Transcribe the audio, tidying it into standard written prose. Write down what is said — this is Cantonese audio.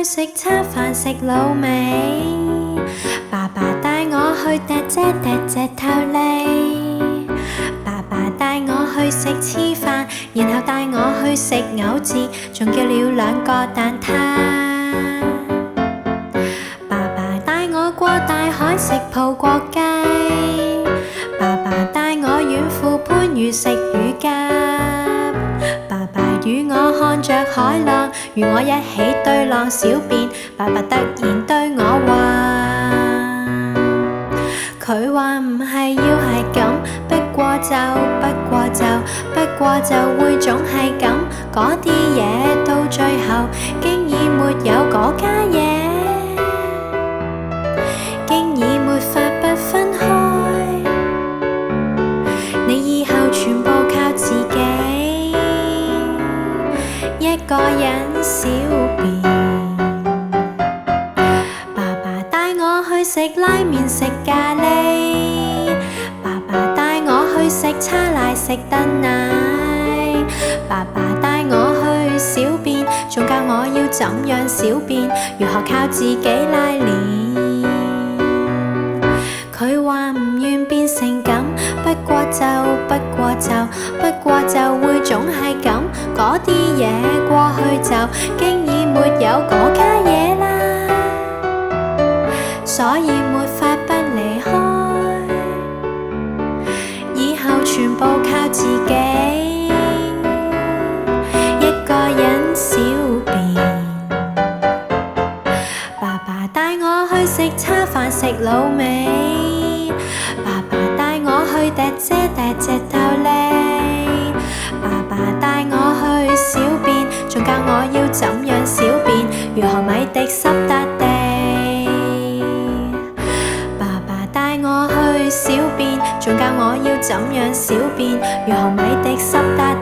去食餐飯食滷味，爸爸帶我去趯隻頭脷，爸爸帶我去食黐飯，然後帶我去食牛治，仲叫了2個蛋撻。爸爸帶我過大海食葡國雞，爸爸帶我遠赴番禺食乳鴿，爸爸與我看着海浪，與我一起對浪小便。爸爸突然對我話，佢話唔係要係咁，不過就會總係咁，嗰啲嘢到最後經已沒有嗰家嘢，經已沒法不分開，你以後全部靠自己，一個人小便。爸爸帶我去食拉麵食咖喱，爸爸帶我去食叉瀨食燉奶，爸爸帶我去小便，仲教我要怎樣小便，如何靠自己拉鏈。佢話唔願變成咁，不過就會總係咁，嗰啲嘢過去就經已沒有嗰家嘢啦，所以沒法不離開，以後全部靠自己，一個人小便。爸爸帶我去食餐飯食滷味，爸爸帶我去趯隻頭脷，爸爸帶我去小便，仲教我要怎樣小便，如何米滴濕笪地。爸爸帶我去小便，仲教我要怎樣小便，如何米滴濕笪地。